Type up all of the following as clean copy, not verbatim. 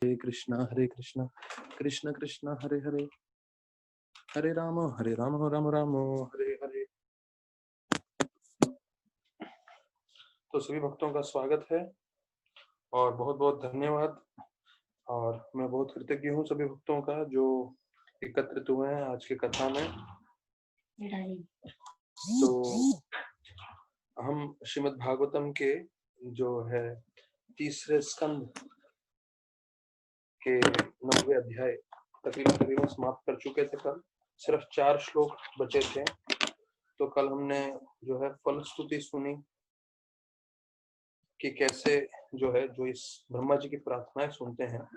हरे कृष्णा कृष्ण कृष्ण हरे हरे, हरे राम राम राम हरे हरे। तो सभी भक्तों का स्वागत है और बहुत बहुत धन्यवाद। और मैं बहुत कृतज्ञ हूँ सभी भक्तों का जो एकत्रित हुए हैं आज की कथा में। तो हम श्रीमद् भागवतम के जो है तीसरे स्कंद के 9वें अध्याय तकरीबन समाप्त कर चुके थे। कल सिर्फ 4 श्लोक बचे थे। तो कल हमने जो है फलस्तुति सुनी कि कैसे जो इस ब्रह्मा जी की प्रार्थनाएं सुनते हैं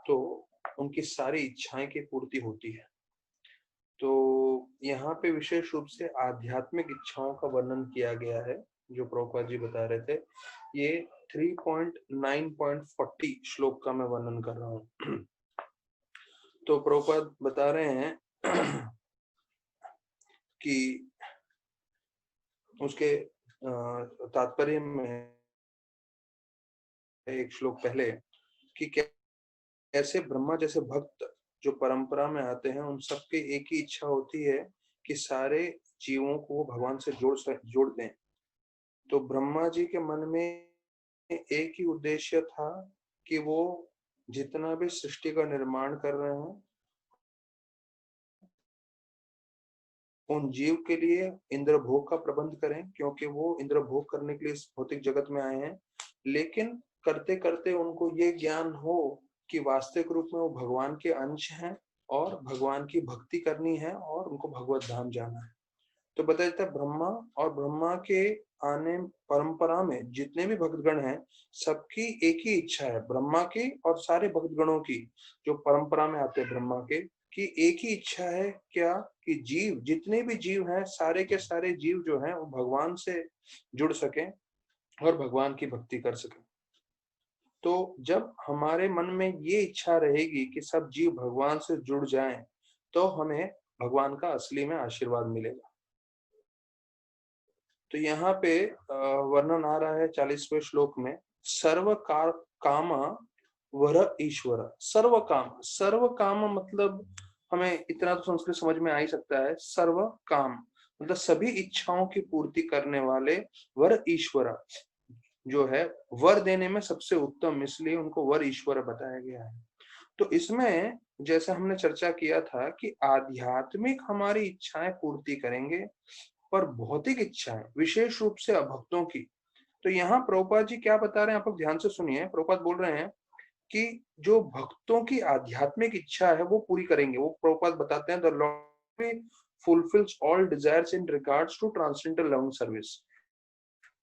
तो उनकी सारी इच्छाएं की पूर्ति होती है। तो यहाँ पे विशेष रूप से आध्यात्मिक इच्छाओं का वर्णन किया गया है जो प्रभुपाद जी बता रहे थे। ये 3.9.40 श्लोक का मैं वर्णन कर रहा हूँ। तो प्रभुपाद बता रहे हैं कि उसके तात्पर्य में एक श्लोक पहले कि कैसे ब्रह्मा जैसे भक्त जो परंपरा में आते हैं उन सबके एक ही इच्छा होती है कि सारे जीवों को भगवान से जोड़ दें। तो ब्रह्मा जी के मन में एक ही उद्देश्य था कि वो जितना भी सृष्टि का निर्माण कर रहे हैं उन जीव के लिए इंद्र भोग का प्रबंध करें, क्योंकि वो इंद्र भोग करने के लिए इस भौतिक जगत में आए हैं। लेकिन करते करते उनको ये ज्ञान हो कि वास्तविक रूप में वो भगवान के अंश हैं और भगवान की भक्ति करनी है और उनको भगवत धाम जाना है। तो बताया जाता है ब्रह्मा और ब्रह्मा के आने परंपरा में जितने भी भक्तगण हैं सबकी एक ही इच्छा है, ब्रह्मा की और सारे भक्तगणों की जो परंपरा में आते हैं ब्रह्मा के, कि एक ही इच्छा है क्या कि जीव जितने भी जीव हैं सारे के सारे जीव जो हैं वो भगवान से जुड़ सकें और भगवान की भक्ति कर सकें। तो जब हमारे मन में ये इच्छा रहेगी कि सब जीव भगवान से जुड़ जाएं तो हमें भगवान का असली में आशीर्वाद मिलेगा। तो यहाँ पे वर्णन आ रहा है 40वें श्लोक में, सर्व काम वर ईश्वर। सर्व काम मतलब हमें इतना तो संस्कृत समझ में आ ही सकता है। सर्व काम मतलब सभी इच्छाओं की पूर्ति करने वाले वर ईश्वर जो है वर देने में सबसे उत्तम, इसलिए उनको वर ईश्वर बताया गया है। तो इसमें जैसा हमने चर्चा किया था कि आध्यात्मिक हमारी इच्छाएं पूर्ति करेंगे पर भौतिक इच्छाएं विशेष रूप से अभक्तों की। तो यहाँ प्रभुपाद जी क्या बता रहे हैं आप लोग ध्यान से सुनिए। प्रभुपाद बोल रहे हैं कि जो भक्तों की आध्यात्मिक इच्छा है वो पूरी करेंगे। वो प्रभुपाद बताते हैं the lord fulfils all desires in regards to transcendental loving service.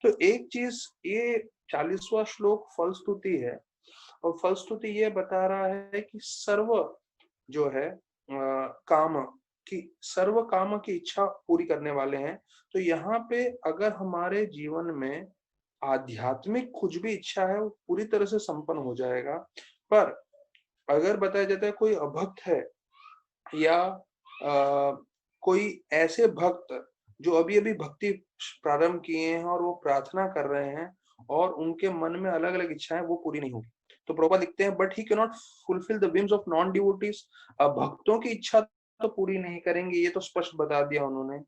तो एक चीज ये 40वां श्लोक फलस्तुति है और फलस्तुति ये बता रहा है कि सर्व जो है काम की सर्व काम की इच्छा पूरी करने वाले हैं। तो यहाँ पे अगर हमारे जीवन में आध्यात्मिक कुछ भी इच्छा है वो पूरी तरह से संपन्न हो जाएगा। पर अगर बताया जाता है कोई अभक्त है या कोई ऐसे भक्त जो अभी अभी भक्ति प्रारंभ किए हैं और वो प्रार्थना कर रहे हैं और उनके मन में अलग अलग इच्छाएं वो पूरी नहीं होगी। तो प्रभुपाद लिखते हैं but he can not fulfil the whims of non devotees. भक्तों की इच्छा तो पूरी नहीं करेंगे, ये तो स्पष्ट बता दिया उन्होंने।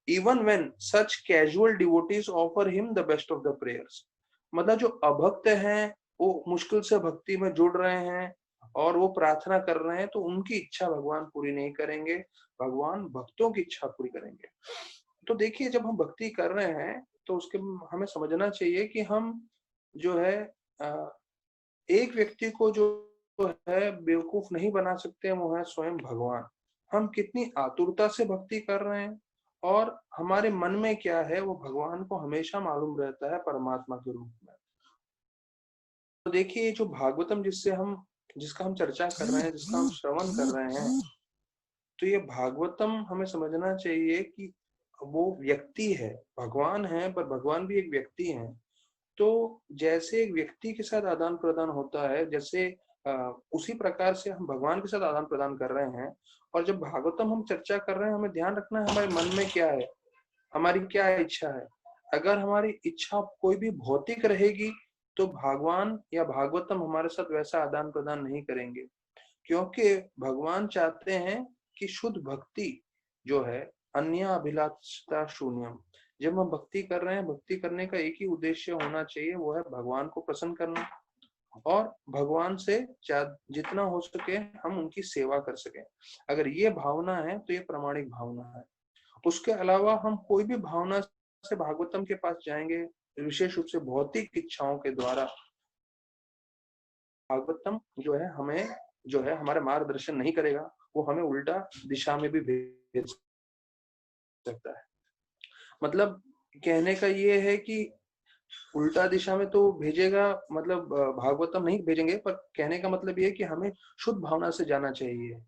Even when such casual devotees offer him the best of the prayers, मतलब जो अभक्त हैं वो मुश्किल से भक्ति में जुड़ रहे हैं और वो प्रार्थना कर रहे हैं तो उनकी इच्छा भगवान पूरी नहीं करेंगे, भगवान भक्तों की इच्छा पूरी करेंगे। तो देखिए जब हम भक्ति कर रहे हैं तो उसके हमें समझना चाहिए कि हम जो है एक व्यक्ति को जो है बेवकूफ नहीं बना सकते, वो है स्वयं भगवान। हम कितनी आतुरता से भक्ति कर रहे हैं और हमारे मन में क्या है वो भगवान को हमेशा मालूम रहता है परमात्मा के रूप में। तो देखिए जो भागवतम जिसका हम चर्चा कर रहे हैं, जिसका हम श्रवण कर रहे हैं, तो ये भागवतम हमें समझना चाहिए कि वो व्यक्ति है, भगवान है पर भगवान भी एक व्यक्ति है। तो जैसे एक व्यक्ति के साथ आदान प्रदान होता है, जैसे उसी प्रकार से हम भगवान के साथ आदान प्रदान कर रहे हैं। और जब भागवतम हम चर्चा कर रहे हैं हमें ध्यान रखना है हमारे मन में क्या है, हमारी क्या इच्छा है। अगर हमारी इच्छा कोई भी भौतिक रहेगी तो भगवान या भागवतम हमारे साथ वैसा आदान प्रदान नहीं करेंगे, क्योंकि भगवान चाहते हैं कि शुद्ध भक्ति जो है, अन्य अभिलाषता शून्यम। जब हम भक्ति कर रहे हैं, भक्ति करने का एक ही उद्देश्य होना चाहिए, वो है भगवान को प्रसन्न करना और भगवान से जितना हो सके हम उनकी सेवा कर सके। अगर ये भावना है तो ये प्रामाणिक भावना है। उसके अलावा हम कोई भी भावना से भागवतम के पास जाएंगे, विशेष रूप से भौतिक इच्छाओं के द्वारा, भागवतम जो है हमें जो है हमारा मार्गदर्शन नहीं करेगा, वो हमें उल्टा दिशा में भी भेज सकता है। मतलब कहने का ये है कि उल्टा दिशा में तो भेजेगा, मतलब भागवतम नहीं भेजेंगे, पर कहने का मतलब ये है कि हमें शुद्ध भावना से जाना चाहिए।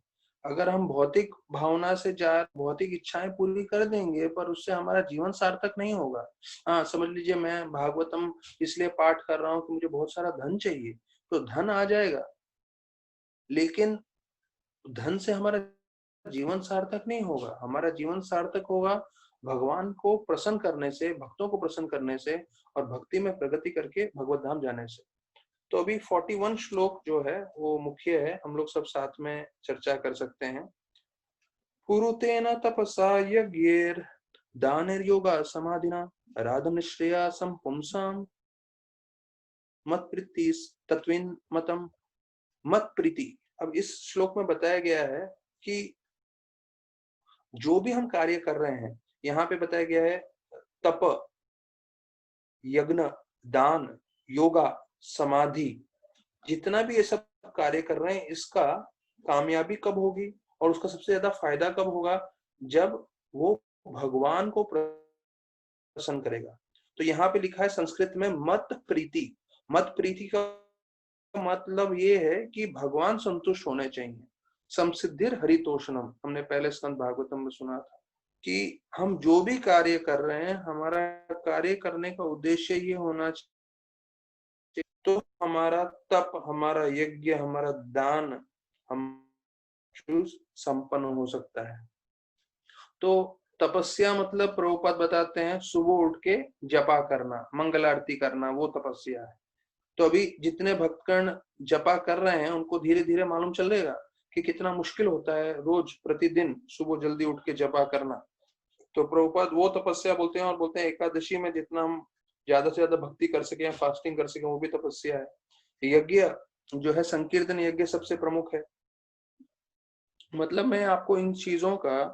अगर हम भौतिक भावना से भौतिक इच्छाएं पूरी कर देंगे पर उससे हमारा जीवन सार्थक नहीं होगा। हाँ, समझ लीजिए मैं भागवतम इसलिए पाठ कर रहा हूँ कि मुझे बहुत सारा धन चाहिए, तो धन आ जाएगा, लेकिन धन से हमारा जीवन सार्थक नहीं होगा। हमारा जीवन सार्थक होगा भगवान को प्रसन्न करने से, भक्तों को प्रसन्न करने से और भक्ति में प्रगति करके भगवत धाम जाने से। तो अभी 41 श्लोक जो है वो मुख्य है, हम लोग सब साथ में चर्चा कर सकते हैं। कुरुतेन तपसा यज्ञेर दानेर्योगा समाधिना राधन श्रेयासम पुंसाम मत प्रीति तत्विन मतम मत प्रीति। अब इस श्लोक में बताया गया है कि जो भी हम कार्य कर रहे हैं, यहाँ पे बताया गया है तप, यज्ञ, दान, योगा, समाधि, जितना भी ये सब कार्य कर रहे हैं, इसका कामयाबी कब होगी और उसका सबसे ज्यादा फायदा कब होगा, जब वो भगवान को प्रसन्न करेगा। तो यहाँ पे लिखा है संस्कृत में मत प्रीति। मत प्रीति का मतलब ये है कि भगवान संतुष्ट होने चाहिए। समसिद्धिर हरितोषणम, हमने पहले स्कंद भागवतम में सुना था कि हम जो भी कार्य कर रहे हैं, हमारा कार्य करने का उद्देश्य ये होना चाहिए, तो हमारा तप, हमारा यज्ञ, हमारा दान हम संपन्न हो सकता है। तो तपस्या मतलब प्रभुपाद बताते हैं सुबह उठ के जपा करना, मंगल आरती करना, वो तपस्या है। तो अभी जितने भक्तगण जपा कर रहे हैं उनको धीरे धीरे मालूम चलेगा कि कितना मुश्किल होता है रोज प्रतिदिन सुबह जल्दी उठ के जपा करना। तो प्रभुपाद वो तपस्या बोलते हैं, और बोलते हैं एकादशी में जितना हम ज्यादा से ज्यादा भक्ति कर सके, फास्टिंग कर सके, वो भी तपस्या है। यज्ञ जो है संकीर्तन यज्ञ सबसे प्रमुख है। मतलब मैं आपको इन चीजों का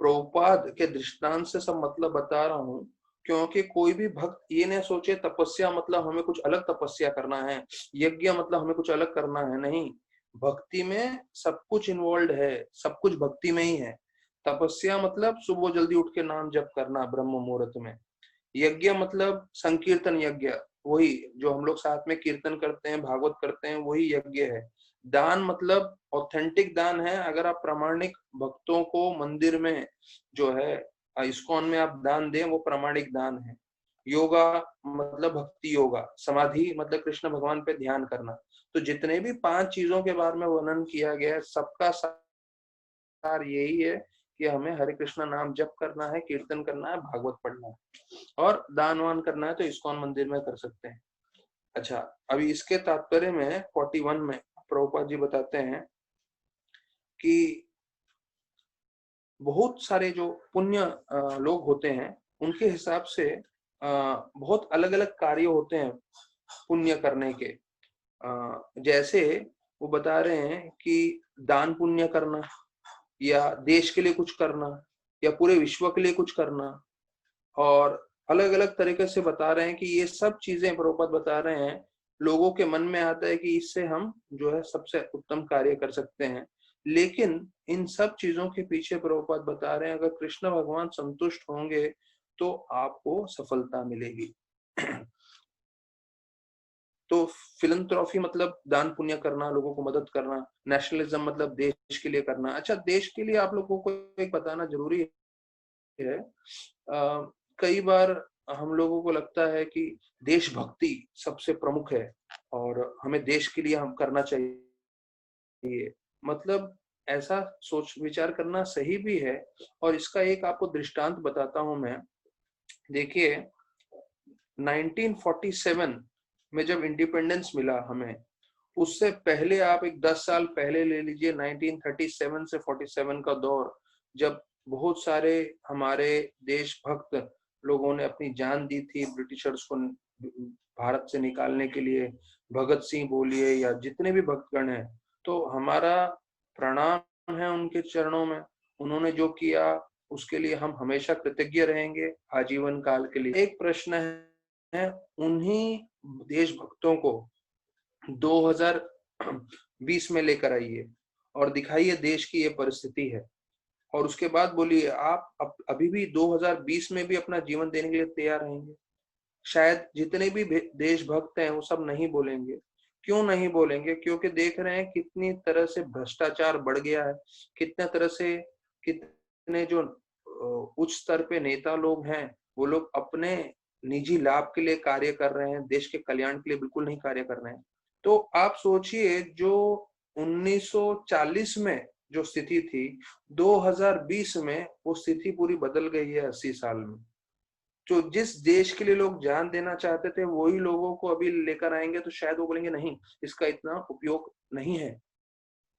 प्रभुपाद के दृष्टांत से सब मतलब बता रहा हूँ, क्योंकि कोई भी भक्त ये न सोचे तपस्या मतलब हमें कुछ अलग तपस्या करना है, यज्ञ मतलब हमें कुछ अलग करना है। नहीं, भक्ति में सब कुछ इन्वॉल्व है, सब कुछ भक्ति में ही है। तपस्या मतलब सुबह जल्दी उठ के नाम जप करना ब्रह्म मुहूर्त में। यज्ञ मतलब संकीर्तन यज्ञ, वही जो हम लोग साथ में कीर्तन करते हैं, भागवत करते हैं, वही यज्ञ है। दान मतलब ऑथेंटिक दान है। अगर आप प्रामाणिक भक्तों को मंदिर में जो है इस्कॉन में आप दान दें, वो प्रामाणिक दान है। योगा मतलब भक्ति योगा, समाधि मतलब कृष्ण भगवान पे ध्यान करना। तो जितने भी 5 चीजों के बारे में वर्णन किया गया है, सबका सार यही है कि हमें हरे कृष्ण नाम जप करना है, कीर्तन करना है, भागवत पढ़ना है और दान वान करना है, तो इस्कॉन मंदिर में कर सकते हैं। अच्छा, अभी इसके तात्पर्य में 41 में प्रभुपाद जी बताते हैं कि बहुत सारे जो पुण्य लोग होते हैं, उनके हिसाब से बहुत अलग अलग कार्य होते हैं पुण्य करने के। जैसे वो बता रहे हैं कि दान पुण्य करना, या देश के लिए कुछ करना, या पूरे विश्व के लिए कुछ करना, और अलग अलग तरीके से बता रहे हैं कि ये सब चीजें प्रभुपाद बता रहे हैं, लोगों के मन में आता है कि इससे हम जो है सबसे उत्तम कार्य कर सकते हैं। लेकिन इन सब चीजों के पीछे प्रभुपाद बता रहे हैं, अगर कृष्ण भगवान संतुष्ट होंगे तो आपको सफलता मिलेगी। तो फिलंथ्रॉफी मतलब दान पुण्य करना, लोगों को मदद करना। नेशनलिज्म मतलब देश के लिए करना। अच्छा, देश के लिए आप लोगों को एक बताना जरूरी है। कई बार हम लोगों को लगता है कि देशभक्ति सबसे प्रमुख है और हमें देश के लिए हम करना चाहिए। मतलब ऐसा सोच विचार करना सही भी है, और इसका एक आपको दृष्टांत बताता हूं मैं। देखिए 1947 में जब इंडिपेंडेंस मिला हमें, उससे पहले आप एक 10 साल पहले ले लीजिए, 1937 से 47 का दौर, जब बहुत सारे हमारे देशभक्त लोगों ने अपनी जान दी थी ब्रिटिशर्स को भारत से निकालने के लिए। भगत सिंह बोलिए या जितने भी भक्तगण हैं, तो हमारा प्रणाम है उनके चरणों में। उन्होंने जो किया उसके लिए हम हमेशा कृतज्ञ रहेंगे आजीवन काल के लिए। एक प्रश्न है, उन्हीं देशभक्तों को 2020 में लेकर आइए और दिखाइए देश की ये परिस्थिति है, और उसके बाद बोलिए आप अभी भी 2020 में भी अपना जीवन देने के लिए तैयार रहेंगे? शायद जितने भी देशभक्त हैं वो सब नहीं बोलेंगे। क्यों नहीं बोलेंगे? क्योंकि देख रहे हैं कितनी तरह से भ्रष्टाचार बढ़ गया है, कितने तरह से कितने जो उच्च स्तर पे नेता लोग हैं, वो लोग अपने निजी लाभ के लिए कार्य कर रहे हैं, देश के कल्याण के लिए बिल्कुल नहीं कार्य कर रहे हैं। तो आप सोचिए, जो 1940 में जो स्थिति थी, 2020 में वो स्थिति पूरी बदल गई है 80 साल में। जो जिस देश के लिए लोग जान देना चाहते थे, वही लोगों को अभी लेकर आएंगे तो शायद वो बोलेंगे नहीं, इसका इतना उपयोग नहीं है।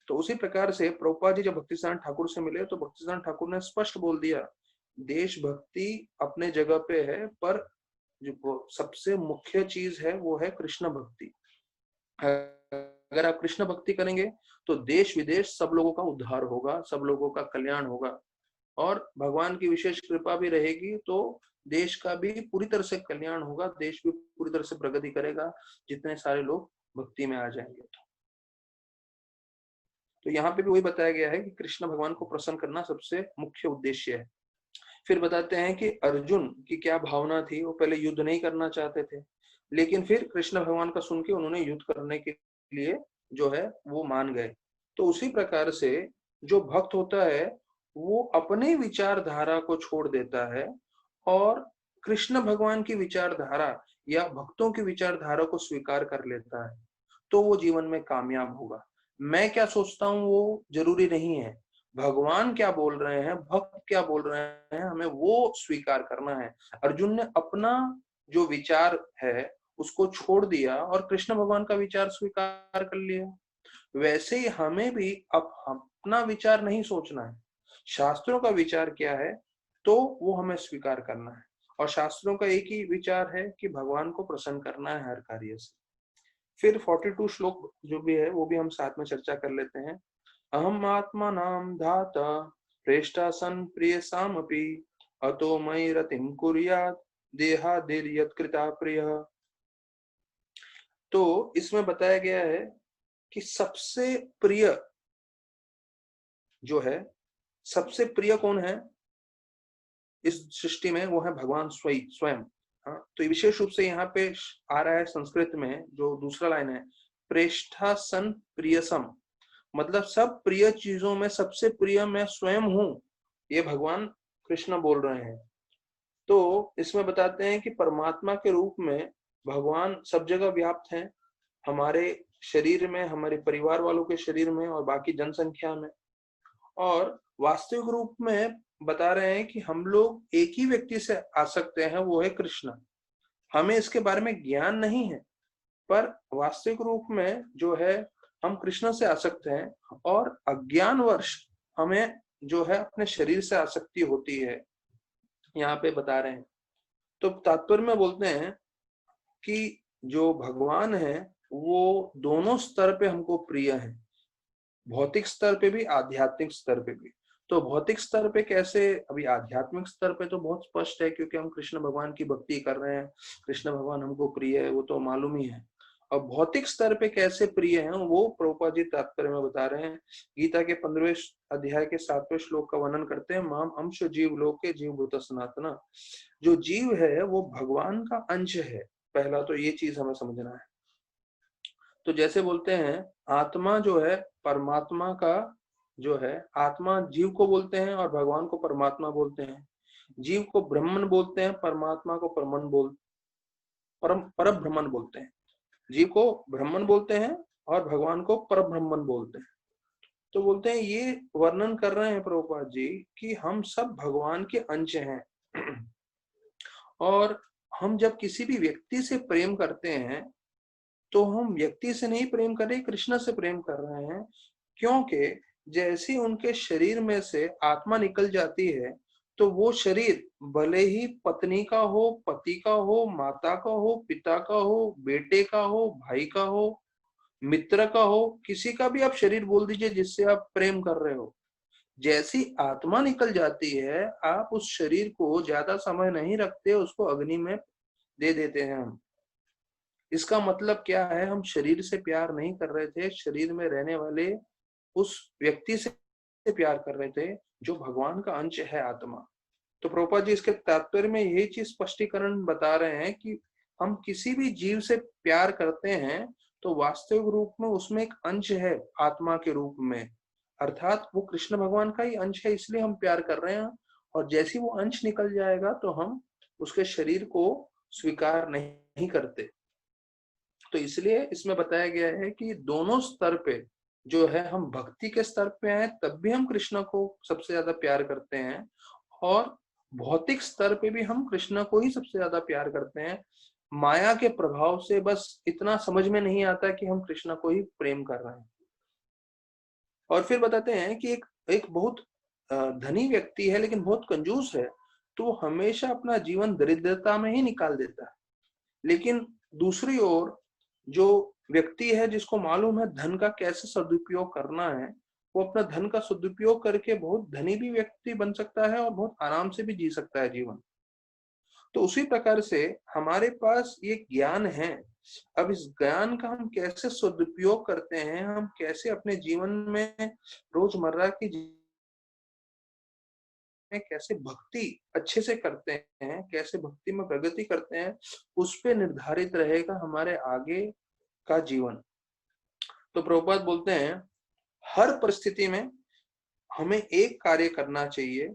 तो उसी प्रकार से प्रभुपाद जी जब भक्तिसिद्धांत ठाकुर से मिले, तो भक्तिसिद्धांत ठाकुर ने स्पष्ट बोल दिया, देशभक्ति अपने जगह पे है, पर जो सबसे मुख्य चीज है वो है कृष्ण भक्ति। अगर आप कृष्ण भक्ति करेंगे तो देश विदेश सब लोगों का उद्धार होगा, सब लोगों का कल्याण होगा, और भगवान की विशेष कृपा भी रहेगी तो देश का भी पूरी तरह से कल्याण होगा, देश भी पूरी तरह से प्रगति करेगा, जितने सारे लोग भक्ति में आ जाएंगे। तो यहाँ पे भी वही बताया गया है कि कृष्ण भगवान को प्रसन्न करना सबसे मुख्य उद्देश्य है। फिर बताते हैं कि अर्जुन की क्या भावना थी। वो पहले युद्ध नहीं करना चाहते थे, लेकिन फिर कृष्ण भगवान का सुन के उन्होंने युद्ध करने के लिए जो है वो मान गए। तो उसी प्रकार से जो भक्त होता है वो अपने विचारधारा को छोड़ देता है और कृष्ण भगवान की विचारधारा या भक्तों की विचारधारा को स्वीकार कर लेता है, तो वो जीवन में कामयाब होगा। मैं क्या सोचता हूँ वो जरूरी नहीं है, भगवान क्या बोल रहे हैं, भक्त क्या बोल रहे हैं, हमें वो स्वीकार करना है। अर्जुन ने अपना जो विचार है उसको छोड़ दिया और कृष्ण भगवान का विचार स्वीकार कर लिया। वैसे ही हमें भी अब अपना विचार नहीं सोचना है, शास्त्रों का विचार क्या है तो वो हमें स्वीकार करना है। और शास्त्रों का एक ही विचार है कि भगवान को प्रसन्न करना है हर कार्य से। फिर 42 श्लोक जो भी है वो भी हम साथ में चर्चा कर लेते हैं। अहम आत्मा नाम धाता प्रेष्ठा सन प्रिय सामपि अतो मयि रतिम कुर्यात् देहादिर यत्कृता प्रिय। तो इसमें बताया गया है कि सबसे प्रिय जो है, सबसे प्रिय कौन है इस सृष्टि में, वो है भगवान स्वयं। हाँ, तो विशेष रूप से यहाँ पे आ रहा है संस्कृत में जो दूसरा लाइन है, प्रेष्ठा सन प्रियसम, मतलब सब प्रिय चीजों में सबसे प्रिय मैं स्वयं हूं, ये भगवान कृष्ण बोल रहे हैं। तो इसमें बताते हैं कि परमात्मा के रूप में भगवान सब जगह व्याप्त हैं, हमारे शरीर में, हमारे परिवार वालों के शरीर में और बाकी जनसंख्या में। और वास्तविक रूप में बता रहे हैं कि हम लोग एक ही व्यक्ति से आ सकते हैं, वो है कृष्ण। हमें इसके बारे में ज्ञान नहीं है, पर वास्तविक रूप में जो है हम कृष्ण से आ सकते हैं, और अज्ञानवश हमें जो है अपने शरीर से आसक्ति होती है, यहाँ पे बता रहे हैं। तो तात्पर्य में बोलते हैं कि जो भगवान है वो दोनों स्तर पे हमको प्रिय है, भौतिक स्तर पे भी, आध्यात्मिक स्तर पे भी। तो भौतिक स्तर पे कैसे, अभी आध्यात्मिक स्तर पे तो बहुत स्पष्ट है क्योंकि हम कृष्ण भगवान की भक्ति कर रहे हैं, कृष्ण भगवान हमको प्रिय है, वो तो मालूम ही है। और भौतिक स्तर पे कैसे प्रिय हैं वो प्रभुपाद जी तात्पर्य में बता रहे हैं। गीता के 15वें अध्याय के 7वें श्लोक का वर्णन करते हैं, माम अंश जीव लोके जीव भूत सनातना। जो जीव है वो भगवान का अंश है, पहला तो ये चीज हमें समझना है। तो जैसे बोलते हैं आत्मा जो है परमात्मा का जो है, आत्मा जीव को बोलते हैं और भगवान को परमात्मा बोलते हैं। जीव को ब्रह्मन बोलते हैं, परमात्मा को पर ब्रह्मन बोलते हैं। जीव को ब्रह्मन बोलते हैं और भगवान को पर ब्रह्मन बोलते हैं। तो बोलते हैं ये वर्णन कर रहे हैं प्रभुपाद जी कि हम सब भगवान के अंश हैं। और हम जब किसी भी व्यक्ति से प्रेम करते हैं तो हम व्यक्ति से नहीं प्रेम कर रहे, कृष्ण से प्रेम कर रहे हैं। क्योंकि जैसे उनके शरीर में से आत्मा निकल जाती है, तो वो शरीर भले ही पत्नी का हो, पति का हो, माता का हो, पिता का हो, बेटे का हो, भाई का हो, मित्र का हो, किसी का भी आप शरीर बोल दीजिए जिससे आप प्रेम कर रहे हो। जैसी आत्मा निकल जाती है, आप उस शरीर को ज्यादा समय नहीं रखते, उसको अग्नि में दे देते हैं हम। इसका मतलब क्या है, हम शरीर से प्यार नहीं कर रहे थे, शरीर में रहने वाले उस व्यक्ति से प्यार कर रहे थे जो भगवान का अंश है, आत्मा। तो प्रभुपाद जी इसके तात्पर्य में यही चीज स्पष्टीकरण बता रहे हैं कि हम किसी भी जीव से प्यार करते हैं तो वास्तविक रूप में उसमें एक अंश है आत्मा के रूप में, अर्थात वो कृष्ण भगवान का ही अंश है, इसलिए हम प्यार कर रहे हैं। और जैसे वो अंश निकल जाएगा तो हम उसके शरीर को स्वीकार नहीं करते। तो इसलिए इसमें बताया गया है कि दोनों स्तर पे जो है, हम भक्ति के स्तर पे हैं तब भी हम कृष्ण को सबसे ज्यादा प्यार करते हैं, और भौतिक स्तर पे भी हम कृष्ण को ही सबसे ज्यादा प्यार करते हैं। माया के प्रभाव से बस इतना समझ में नहीं आता कि हम कृष्ण को ही प्रेम कर रहे हैं। और फिर बताते हैं कि एक एक बहुत धनी व्यक्ति है लेकिन बहुत कंजूस है, तो हमेशा अपना जीवन दरिद्रता में ही निकाल देता है। लेकिन दूसरी ओर जो व्यक्ति है जिसको मालूम है धन का कैसे सदुपयोग करना है, वो अपना धन का सदुपयोग करके बहुत धनी भी व्यक्ति बन सकता है और बहुत आराम से भी जी सकता है जीवन। तो उसी प्रकार से हमारे पास ये ज्ञान है। अब इस ज्ञान का हम कैसे सदुपयोग करते हैं, हम कैसे अपने जीवन में रोजमर्रा की में कैसे भक्ति अच्छे से करते हैं, कैसे भक्ति में प्रगति करते हैं, उस पे निर्धारित रहेगा हमारे आगे का जीवन। तो प्रभुपाद बोलते हैं हर परिस्थिति में हमें एक कार्य करना चाहिए,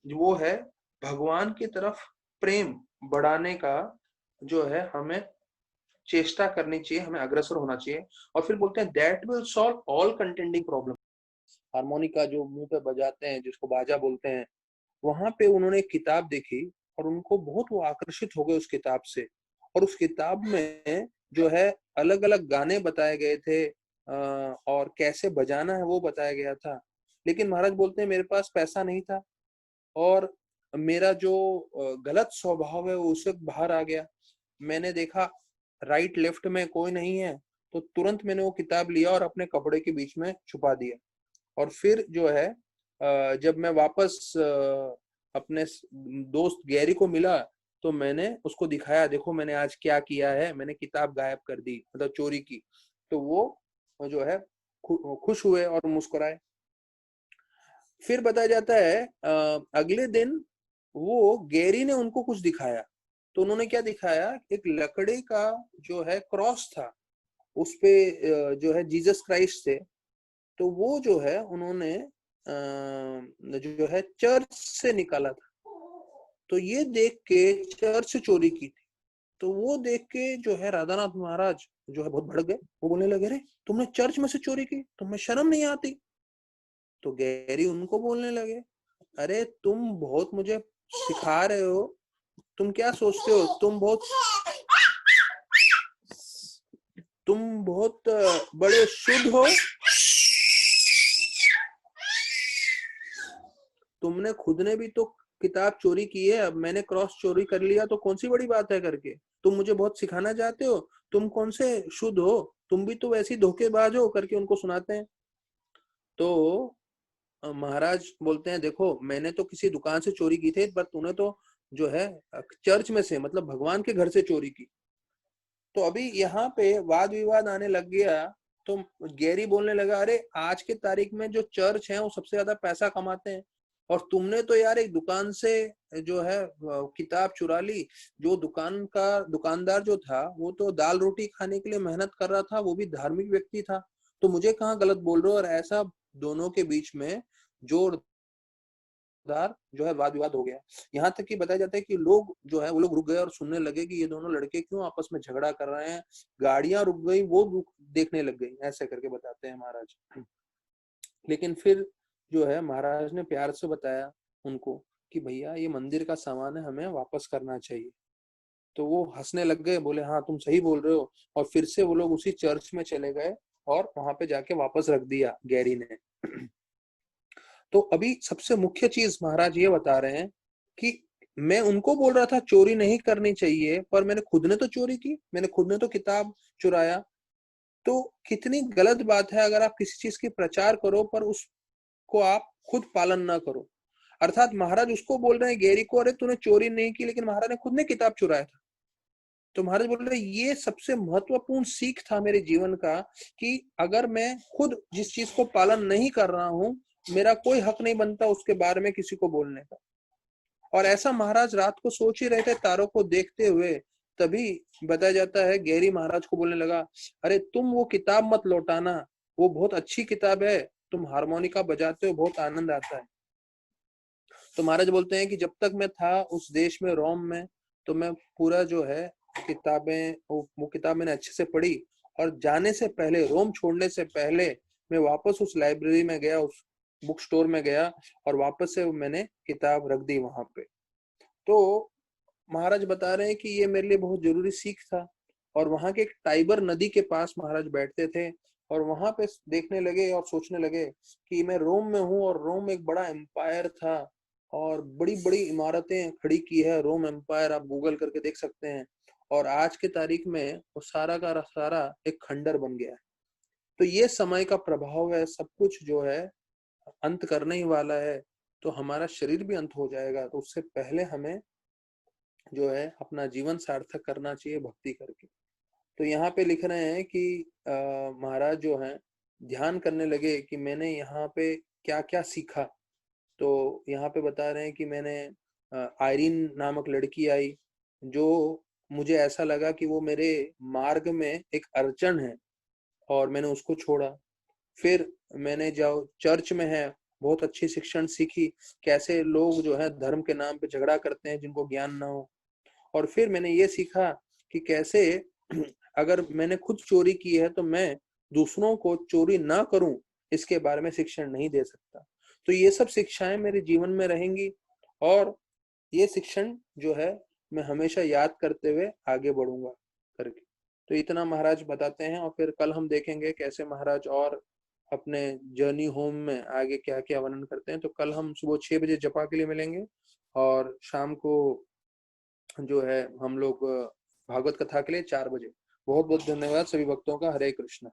वो है भगवान की तरफ प्रेम बढ़ाने का, जो है हमें चेष्टा करनी चाहिए, हमें अग्रसर होना चाहिए। और फिर बोलते हैं that will solve all contending problem. Harmonica जो मुंह पे बजाते हैं, जिसको बाजा बोलते हैं, वहां पे उन्होंने एक किताब देखी और उनको बहुत वो आकर्षित हो गए उस किताब से। और उस किताब में जो है अलग अलग गाने बताए गए थे, और कैसे बजाना है वो बताया गया था। लेकिन महाराज बोलते हैं मेरे पास पैसा नहीं था, और मेरा जो गलत स्वभाव है वो उससे बाहर आ गया। मैंने देखा राइट लेफ्ट में कोई नहीं है, तो तुरंत मैंने वो किताब लिया और अपने कपड़े के बीच में छुपा दिया। और फिर जो है जब मैं वापस अपने दोस्त गैरी को मिला, तो मैंने उसको दिखाया, देखो मैंने आज क्या किया है, मैंने किताब गायब कर दी, मतलब चोरी की। तो वो जो है खुश हुए और मुस्कुराए। फिर बताया जाता है अगले दिन वो गैरी ने उनको कुछ दिखाया। तो उन्होंने क्या दिखाया, एक लकड़ी का जो है क्रॉस था, उस पे जो है जीसस क्राइस्ट थे। तो वो जो है उन्होंने जो है चर्च से निकाला था। तो ये देख के चर्च से चोरी की थी। तो वो देख के जो है राधानाथ महाराज जो है बहुत भड़क गए। वो बोलने लगे, अरे तुमने चर्च में से चोरी की, तुम्हें शर्म नहीं आती? तो गैरी उनको बोलने लगे, अरे तुम बहुत मुझे सिखा रहे हो, तुम क्या सोचते हो, तुम बहुत बड़े शुद्ध हो, तुमने खुद ने भी तो किताब चोरी की है, अब मैंने क्रॉस चोरी कर लिया तो कौन सी बड़ी बात है करके तुम मुझे बहुत सिखाना चाहते हो, तुम कौन से शुद्ध हो, तुम भी तो वैसी धोखेबाज हो करके उनको सुनाते हैं। तो महाराज बोलते हैं, देखो मैंने तो किसी दुकान से चोरी की थी, पर तूने तो जो है चर्च में से, मतलब भगवान के घर से चोरी की। तो अभी यहाँ पे वाद विवाद आने लग गया। तो गैरी बोलने लगा, अरे आज के तारीख में जो चर्च है वो सबसे ज्यादा पैसा कमाते हैं, और तुमने तो यार एक दुकान से जो है किताब चुरा ली। जो दुकानदार जो था वो तो दाल रोटी खाने के लिए मेहनत कर रहा था, वो भी धार्मिक व्यक्ति था। तो मुझे कहाँ गलत बोल रहे हो? और ऐसा दोनों के बीच में जोर जो है वाद विवाद हो गया। यहाँ तक कि बताया जाता है कि लोग जो है वो लोग रुक गए और सुनने लगे कि ये दोनों लड़के क्यों आपस में झगड़ा कर रहे हैं। गाड़ियां रुक गई, वो देखने लग गई, ऐसे करके बताते हैं महाराज। लेकिन फिर जो है महाराज ने प्यार से बताया उनको कि भैया ये मंदिर का सामान है, हमें वापस करना चाहिए। तो वो हंसने लग गए, बोले हाँ तुम सही बोल रहे हो, और फिर से वो लोग उसी चर्च में चले गए और वहां पे जाके वापस रख दिया गैरी ने। तो अभी सबसे मुख्य चीज महाराज ये बता रहे हैं कि मैं उनको बोल रहा था चोरी नहीं करनी चाहिए, पर मैंने खुद ने तो चोरी की, मैंने खुद ने तो किताब चुराया। तो कितनी गलत बात है अगर आप किसी चीज की प्रचार करो पर उसको आप खुद पालन ना करो। अर्थात महाराज उसको बोल रहे हैं गैरी को, अरे तूने चोरी नहीं की, लेकिन महाराज ने खुद ने किताब चुराया था। तो महाराज बोल रहे ये सबसे महत्वपूर्ण सीख था मेरे जीवन का, कि अगर मैं खुद जिस चीज को पालन नहीं कर रहा हूं, मेरा कोई हक नहीं बनता उसके बारे में किसी को बोलने का। और ऐसा महाराज रात को सोच ही रहे थे तारों को देखते हुए, तभी बताया जाता है गैरी महाराज को बोलने लगा, अरे तुम वो किताब मत लौटाना, वो बहुत अच्छी किताब है, तुम हारमोनिका बजाते हो, बहुत आनंद आता है। तो महाराज बोलते हैं कि जब तक मैं था उस देश में, रोम में, तो मैं पूरा जो है किताबें, वो किताब मैंने अच्छे से पढ़ी, और जाने से पहले, रोम छोड़ने से पहले, मैं वापस उस लाइब्रेरी में गया, उस बुक स्टोर में गया, और वापस से मैंने किताब रख दी वहां पे। तो महाराज बता रहे हैं कि ये मेरे लिए बहुत जरूरी सीख था। और वहां के एक टाइबर नदी के पास महाराज बैठते थे, और वहां पे देखने लगे और सोचने लगे कि मैं रोम में हूँ, और रोम एक बड़ा एम्पायर था, और बड़ी बड़ी इमारतें खड़ी की है रोम एम्पायर, आप गूगल करके देख सकते हैं। और आज के तारीख में वो सारा का सारा एक खंडर बन गया है। तो ये समय का प्रभाव है, सब कुछ जो है अंत करने ही वाला है। तो हमारा शरीर भी अंत हो जाएगा, तो उससे पहले हमें जो है अपना जीवन सार्थक करना चाहिए भक्ति करके। तो यहाँ पे लिख रहे हैं कि महाराज जो है ध्यान करने लगे कि मैंने यहाँ पे क्या क्या सीखा। तो यहाँ पे बता रहे हैं कि मैंने आयरीन नामक लड़की आई, जो मुझे ऐसा लगा कि वो मेरे मार्ग में एक अड़चन है, और मैंने उसको छोड़ा। फिर मैंने जो चर्च में है बहुत अच्छी शिक्षण सीखी, कैसे लोग जो है धर्म के नाम पे झगड़ा करते हैं जिनको ज्ञान ना हो। और फिर मैंने ये सीखा कि कैसे अगर मैंने खुद चोरी की है तो मैं दूसरों को चोरी ना करूं, इसके बारे में शिक्षण नहीं दे सकता। तो ये सब शिक्षाएं मेरे जीवन में रहेंगी, और ये शिक्षण जो है मैं हमेशा याद करते हुए आगे बढ़ूंगा करके। तो इतना महाराज बताते हैं, और फिर कल हम देखेंगे कैसे महाराज और अपने जर्नी होम में आगे क्या क्या वर्णन करते हैं। तो कल हम सुबह 6 बजे जपा के लिए मिलेंगे, और शाम को जो है हम लोग भागवत कथा के लिए 4 बजे। बहुत बहुत धन्यवाद सभी भक्तों का। हरे कृष्ण।